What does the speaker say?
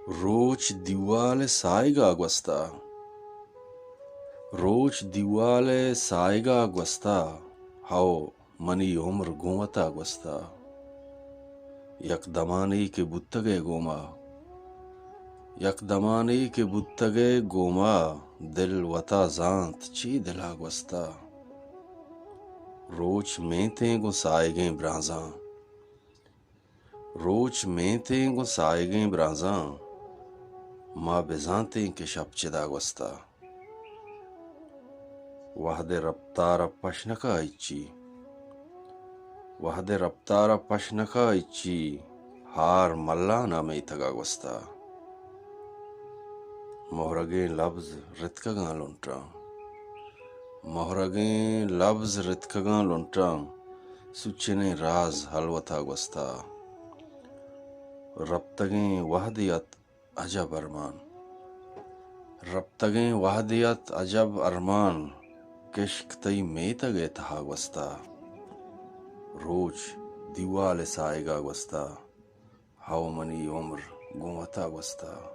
Roch Dewale Sahega Gowastha. Roch Dewale Sahega Gowastha. How mani umr gumata Gowastha. Yak damani ke buttage goma. Yak damani ke buttage goma. Dil wata zant chi dila Gowastha. Roch mente go saige branzan. Roch mente go saige branzan. Ma bezante ke shapchida Gowastha. Wahde raptara pashnaka ichi. Wahde raptara pashnaka ichi. Har mallana meitaga Gowastha. Mohrage labz ritkagan luntra. Mohrage labz ritkagan luntra. Suchene raz halwata Gowastha. Rabtage wahdiyat ajab arman. Rabtage wahdiyat ajab arman. Kishk tai metage taha Gowastha. Roch Dewale Sahega Gowastha. How many umr gumata Gowastha.